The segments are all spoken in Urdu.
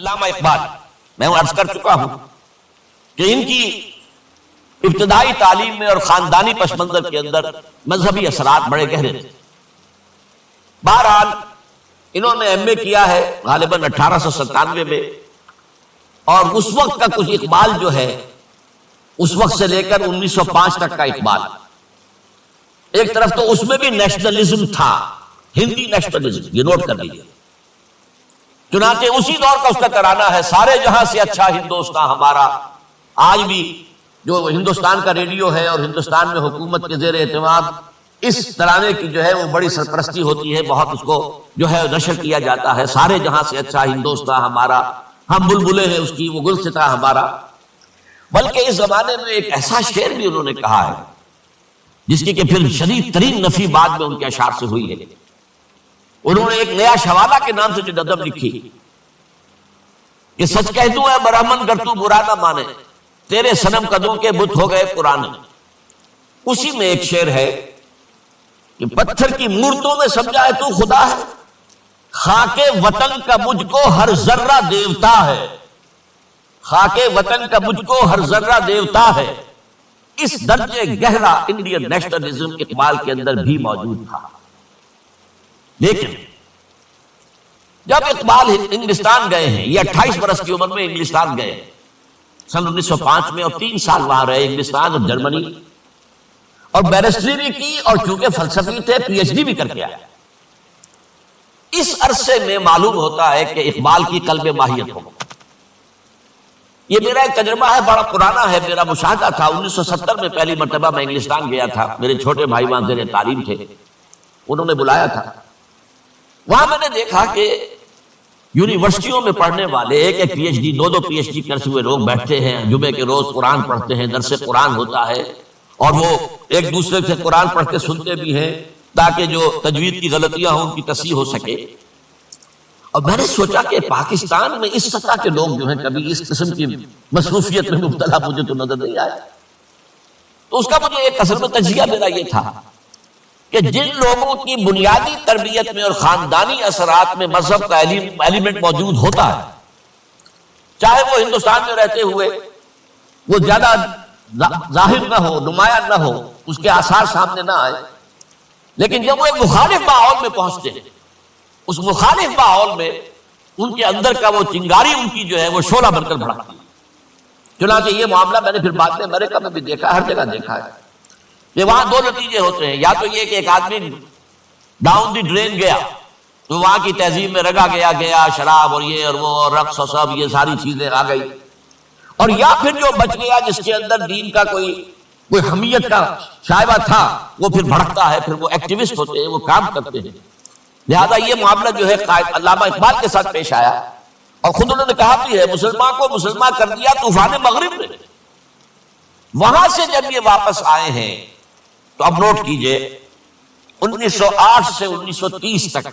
علامہ اقبال، میں عرض کر چکا ہوں کہ ان کی ابتدائی تعلیم میں اور خاندانی پس منظر کے اندر مذہبی اثرات بڑے گہرے تھے۔ بہرحال انہوں نے ایم اے کیا ہے غالباً 1897 میں، اور اس وقت کا کچھ اقبال جو ہے اس وقت سے لے کر 1905 تک کا اقبال، ایک طرف تو اس میں بھی نیشنلزم تھا، ہندی نیشنلزم، یہ نوٹ کر لیجیے۔ چنانچہ اسی دور کا اس کا ترانہ ہے، سارے جہاں سے اچھا ہندوستان ہمارا۔ آج بھی جو ہندوستان کا ریڈیو ہے اور ہندوستان میں حکومت کے زیر اہتمام اس ترانے کی جو ہے وہ بڑی سرپرستی ہوتی ہے، بہت اس کو جو ہے نشر کیا جاتا ہے، سارے جہاں سے اچھا ہندوستان ہمارا، ہم بلبلے ہیں اس کی، وہ گلستاں ہمارا۔ بلکہ اس زمانے میں ایک ایسا شعر بھی انہوں نے کہا ہے جس کی کہ پھر شدید ترین نفی بعد میں ان کے اشعار سے ہوئی ہے۔ انہوں نے ایک نیا شوالہ کے نام سے جو نظم لکھی کہ سچ کہہ دوں اے برہمن گر تو برا نہ مانے، تیرے صنم قدوں کے بت ہو گئے پرانے۔ اسی میں ایک شعر ہے کہ پتھر کی مورتوں میں سمجھا ہے تو خدا ہے، خاک وطن کا مجھ کو ہر ذرہ دیوتا ہے، خاک وطن کا مجھ کو ہر ذرہ دیوتا ہے۔ اس درجے گہرا انڈین نیشنلزم اقبال کے اندر بھی موجود تھا۔ لیکن جب اقبال انگلستان گئے ہیں، یہ 28 برس کی عمر میں انگلستان گئے سن 1905 میں، اور 3 سال وہاں رہے انگلستان اور جرمنی، اور بیرسٹری بھی کی، اور چونکہ فلسفی تھے پی ایچ ڈی بھی کر کے آئے۔ اس عرصے میں معلوم ہوتا ہے کہ اقبال کی قلب ماہیت ہو۔ یہ میرا ایک تجربہ ہے، بڑا پرانا ہے، میرا مشاہدہ تھا۔ 1970 میں پہلی مرتبہ میں انگلستان گیا تھا، میرے چھوٹے بھائی وہاں زیر تعلیم تھے، انہوں نے بلایا تھا۔ وہاں میں نے دیکھا کہ یونیورسٹیوں میں پڑھنے والے ایک P H D, 2 P H D کرتے ہوئے لوگ بیٹھتے ہیں، جمعے کے روز قرآن پڑھتے ہیں، درس قرآن ہوتا ہے، اور وہ ایک دوسرے سے قرآن پڑھ کے سنتے بھی ہیں تاکہ جو تجوید کی غلطیاں ہوں ان کی تصحیح ہو سکے۔ اور میں نے سوچا کہ پاکستان میں اس سطح کے لوگ جو ہیں کبھی اس قسم کی مصروفیت میں مبتلا مجھے تو نظر نہیں آئے۔ تو اس کا مجھے ایک اصل میں تجزیہ میرا یہ تھا کہ جن لوگوں کی بنیادی تربیت میں اور خاندانی اثرات میں مذہب کا ایلیمنٹ موجود ہوتا ہے، چاہے وہ ہندوستان میں رہتے ہوئے وہ زیادہ ظاہر نہ ہو، نمایاں نہ ہو، اس کے آثار سامنے نہ آئے، لیکن جب وہ ایک مخالف ماحول میں پہنچتے ہیں، اس مخالف ماحول میں ان کے اندر کا وہ چنگاری ان کی جو ہے وہ شعلہ بن کر بھڑکتی ہے۔ چنانچہ یہ معاملہ میں نے پھر بعد میں امریکہ میں بھی دیکھا، ہر جگہ دیکھا ہے کہ وہاں 2 نتیجے ہوتے ہیں، یا تو یہ کہ ایک آدمی ڈاؤن دی ڈرین گیا تو وہاں کی تہذیب میں رگا گیا شراب اور یہ اور وہ اور رقص اور سب یہ ساری چیزیں آ گئی، اور یا پھر جو بچ گیا جس کے اندر دین کا کوئی حمیت کا شائبہ تھا وہ پھر بھڑکتا ہے، پھر وہ ایکٹیوسٹ ہوتے ہیں، وہ کام کرتے ہیں۔ لہذا یہ معاملہ جو ہے علامہ اقبال کے ساتھ پیش آیا، اور خود انہوں نے کہا بھی ہے مسلمان کو مسلمان کر دیا طوفان مغرب نے۔ وہاں سے جب یہ واپس آئے ہیں تو اب نوٹ کیجئے 1908 سے 1930 تک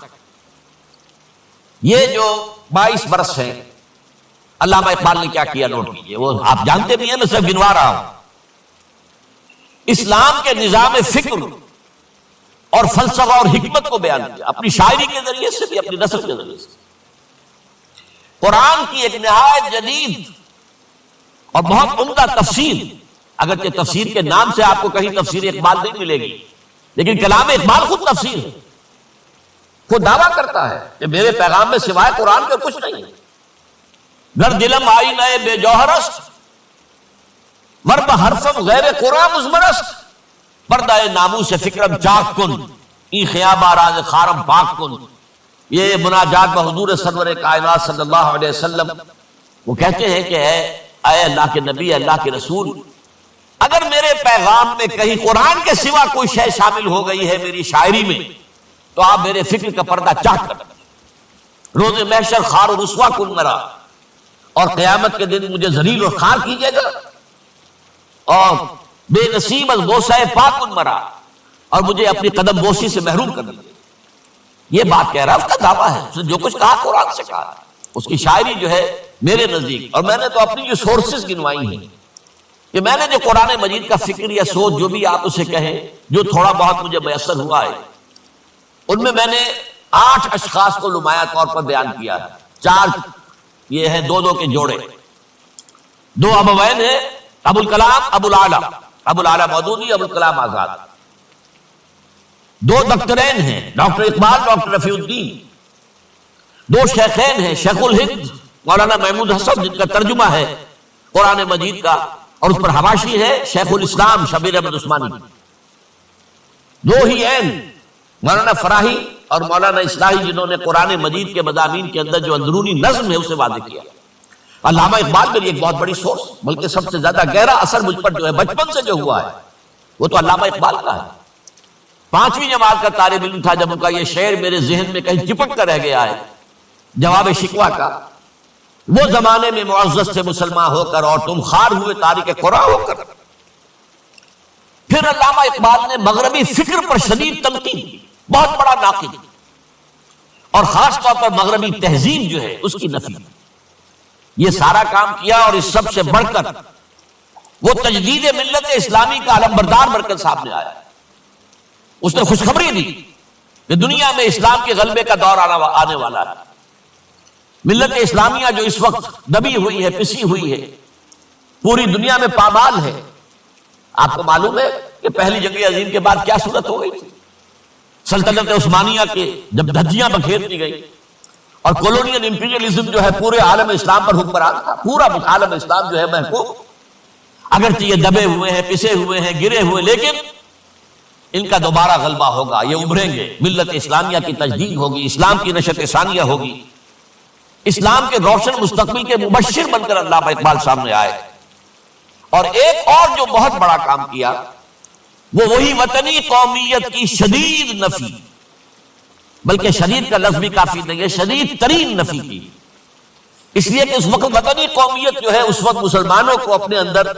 یہ جو 22 برس ہیں، علامہ اقبال نے کیا کیا نوٹ کیجئے۔ وہ آپ جانتے بھی ہیں، میں صرف گنوا رہا ہوں۔ اسلام کے نظام فکر اور فلسفہ اور حکمت کو بیان کیا، اپنی شاعری کے ذریعے سے بھی، اپنی نثر کے ذریعے سے۔ قرآن کی ایک نہایت جدید اور بہت عمدہ تفسیر، اگرچہ تفسیر کے نام سے آپ کو کہیں تفسیر اقبال نہیں ملے گی، لیکن کلام اقبال خود تفسیر ہے، خود دعویٰ کرتا ہے کہ میرے پیغام میں سوائے قرآن کے کچھ نہیں ہے۔ گر دلم آئی نئے بے جوہرست، ورب حرفم غیر قرآن مزمرست، پردہ ناموس فکرم چاک کن، ای خیابہ راز خارم پاک کن۔ یہ مناجات بحضور سرور کائنات صلی اللہ علیہ وسلم، وہ کہتے ہیں کہ اے اللہ کے نبی، اللہ کے رسول، اگر میرے پیغام میں کہیں قرآن کے سوا کوئی شے شامل ہو گئی ہے میری شاعری میں تو آپ میرے فکر کا پردہ چاک کر، روز محشر خار و رسوا کن مرا، اور قیامت کے دن مجھے ذلیل اور خوار کیجیے گا، اور بے نصیب از بوسہ پاک مرا، اور مجھے اپنی قدم بوسی سے محروم کر دیا۔ یہ بات کہہ رہا ہے، اس کا دعویٰ ہے، اس نے جو کچھ کہا قرآن سے کہا، اس کی شاعری جو ہے میرے نزدیک، اور میں نے تو اپنی جو سورسز گنوائی ہیں کہ میں نے جو قرآن مجید کا فکر یا سوچ جو بھی آپ اسے کہیں، جو تھوڑا بہت مجھے میسر ہوا ہے، ان میں نے 8 اشخاص کو نمایاں طور پر بیان کیا ہے، 4 یہ ہیں دو کے جوڑے، دو ابوین ہیں، ابو الکلام ابو العلا مودودی، ابو الکلام آزاد، دو دکترین ہیں، ڈاکٹر اقبال، ڈاکٹر رفیع الدین، دو شیخین ہیں، شیخ الہند مولانا محمود حسن جن کا ترجمہ ہے قرآن مجید کا، اور اس پر حواشی ہے شیخ الاسلام شبیر احمد عثمانی، دو ہی عین مولانا فراہی اور مولانا اصلاحی جنہوں نے قرآن مجید کے مضامین کے اندر جو اندرونی نظم ہے اسے واضح کیا۔ علامہ اقبال میری ایک بہت بڑی سورس، بلکہ سب سے زیادہ گہرا اثر مجھ پر جو ہے بچپن سے جو ہوا ہے وہ تو علامہ اقبال کا ہے۔ 5ویں جماعت کا طالب علم تھا جب ان کا یہ شعر میرے ذہن میں کہیں چپک کر رہ گیا ہے، جواب شکوہ کا، وہ زمانے میں معزز سے مسلمان ہو کر اور تم خار ہوئے تاریخ قرآن ہو کر۔ پھر علامہ اقبال نے مغربی فکر پر شدید تنقید کی، بہت بڑا ناقد، اور خاص طور پر مغربی تہذیب جو ہے اس کی نفی۔ یہ سارا کام کیا، اور اس سب سے بڑھ کر وہ تجدید ملت اسلامی کا علمبردار بن کر سامنے آیا۔ اس نے خوشخبری دی کہ دنیا میں اسلام کے غلبے کا دور آنے والا ہے۔ ملت اسلامیہ جو اس وقت دبی ہوئی ہے، پسی ہوئی ہے، پوری دنیا میں پامال ہے۔ آپ کو معلوم ہے کہ پہلی جنگ عظیم کے بعد کیا صورت ہو گئی تھی؟ سلطنت عثمانیہ کے جب دھجیاں بکھیر دی گئی اور کولونیل امپیریلزم جو ہے پورے عالم اسلام پر حکمران تھا، پورا عالم اسلام جو ہے محکوم، اگرچہ یہ دبے ہوئے ہیں، پسے ہوئے ہیں، گرے ہوئے، لیکن ان کا دوبارہ غلبہ ہوگا، یہ ابھریں گے، ملت اسلامیہ کی تجدید ہوگی، اسلام کی نشأت ثانیہ ہوگی، اسلام کے روشن مستقبل کے مبشر بن کر علامہ اقبال سامنے آئے۔ اور ایک اور جو بہت بڑا کام کیا وہ وہی وطنی قومیت کی شدید نفی، بلکہ شدید کا لفظ بھی کافی نہیں ہے، شدید ترین نفی کی، اس لیے کہ اس وقت وطنی قومیت جو ہے اس وقت مسلمانوں کو اپنے اندر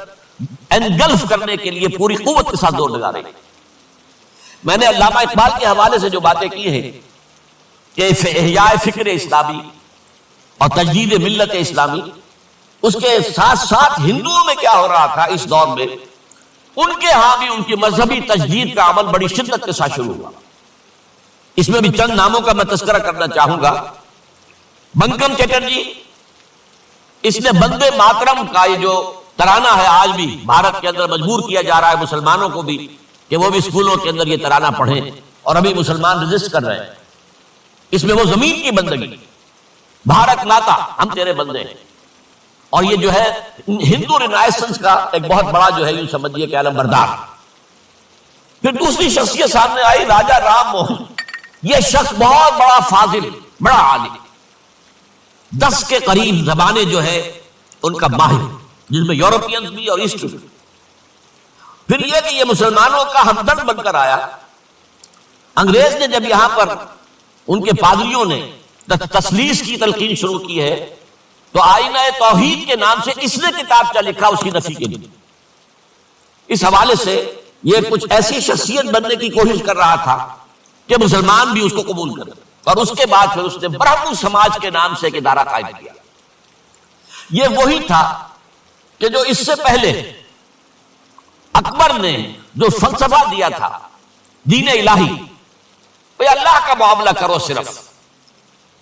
انگلف کرنے کے لیے پوری قوت کے ساتھ دور لگا رہی ہے۔ میں نے علامہ اقبال کے حوالے سے جو باتیں کی ہیں کہ احیاء فکر اسلامی اور تجدید ملت اسلامی، اس کے ساتھ ساتھ ہندوؤں میں کیا ہو رہا تھا اس دور میں، ان کے ہاں بھی ان کی مذہبی تجدید کا عمل بڑی شدت کے ساتھ شروع ہوا۔ اس میں بھی چند ناموں کا میں تذکرہ کرنا چاہوں گا۔ بنکم چٹرجی، اس نے بندے ماترم کا یہ جو ترانہ ہے آج بھی بھارت کے اندر مجبور کیا جا رہا ہے مسلمانوں کو بھی کہ وہ بھی اسکولوں کے اندر یہ ترانہ پڑھیں، اور ابھی مسلمان رجسٹ کر رہے ہیں۔ اس میں وہ زمین کی بندگی، بھارت ماتا ہم تیرے بندے ہیں، اور یہ جو ہے ہندو رینائسنس کا ایک بہت بڑا جو ہے یوں سمجھیے کہ علم بردار۔ پھر دوسری شخصیت سامنے آئی، راجا رام موہن۔ یہ شخص بہت بڑا فاضل، بڑا عالم، 10 کے قریب زبانیں جو ہے ان کا ماہر، جن میں یورپینز بھی اور ایسٹ بھی۔ پھر یہ کہ یہ مسلمانوں کا ہمدرد بن کر آیا۔ انگریز نے جب یہاں پر ان کے پادریوں نے تسلیس کی تلقین شروع کی ہے تو آئینہ توحید کے نام سے اس نے کتابچہ لکھا اس کی نفی کے لیے۔ اس حوالے سے یہ کچھ ایسی شخصیت بننے کی کوشش کر رہا تھا کہ مسلمان بھی اس کو قبول کریں، اور اس کے بعد پھر اس نے برہمن سماج کے نام سے ایک ادارہ قائم کیا۔ یہ وہی تھا کہ جو اس سے پہلے اکبر نے جو فلسفہ دیا تھا دین الہی، بھئی اللہ کا معاملہ کرو، صرف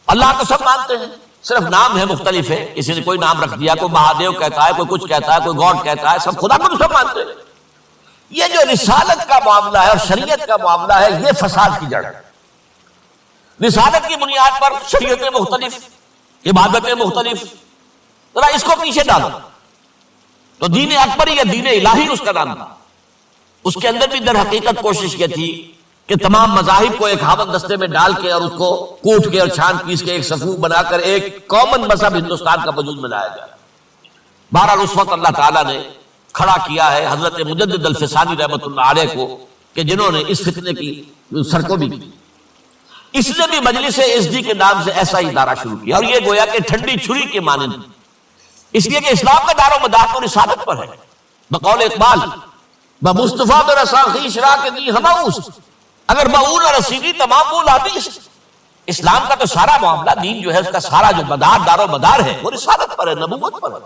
اللہ کو سب مانتے ہیں، صرف نام ہے مختلف ہے، کسی نے کوئی نام رکھ دیا، کوئی مہادیو کہتا ہے، کوئی کچھ کہتا ہے، کوئی گاڈ کہتا ہے، سب خدا کو سب مانتے ہیں۔ یہ جو رسالت کا معاملہ ہے اور شریعت کا معاملہ ہے، یہ فساد کی جڑ ہے۔ رسالت کی بنیاد پر شریعتیں مختلف، عبادتیں مختلف، ذرا اس کو پیچھے ڈالو۔ تو دین اکبری یا دین الہی اس کا نام تھا۔ اس کے اندر بھی در حقیقت کوشش کی تھی کہ تمام مذاہب کو ایک ہاون دستے میں ڈال کے اور اس کو کوٹ کے اور چھان پیس کے ایک صفوف بنا کر ایک کامن مذہب ہندوستان کا وجود میں لایا جائے۔ بہرحال اس وقت اللہ تعالیٰ نے کھڑا کیا ہے حضرت مجدد الفسانی رحمۃ اللہ علیہ کو، کہ جنہوں نے اس فتنے کی سرکوبی کی۔ اس نے بھی مجلس ایس ڈی کے نام سے ایسا ہی ادارہ شروع کیا، اور یہ گویا کہ ٹھنڈی چھری کے مانند، اس لیے کہ اسلام کا دار و مدار تو رسالت پر ہے۔ بقول اقبال بمصطفیٰ برساں خویش را کے دی ہماؤس، اگر بہول رسیدی تمام بول حدیث۔ اسلام کا تو سارا معاملہ، دین جو ہے اس کا سارا جو مدار دار و مدار ہے وہ رسالت پر ہے، نبوت پر ہے،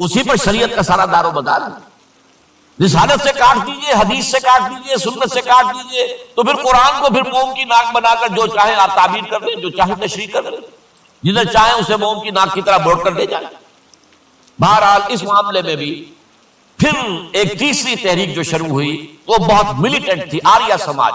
اسی پر شریعت کا سارا دار و مدار ہے۔ رسالت سے کاٹ دیجئے، حدیث سے کاٹ دیجئے، سنت سے کاٹ دیجئے، تو پھر قرآن کو پھر موم کی ناک بنا کر جو چاہیں آپ تعبیر کر لیں، جو چاہیں تشریح کر لیں۔ جدھر چاہیں اسے موم کی ناک کی طرح موڑ کر لے جائیں۔ بہرحال اس معاملے میں بھی پھر ایک تیسری تحریک جو شروع ہوئی وہ بہت ملیٹنٹ تھی، آریہ سماج۔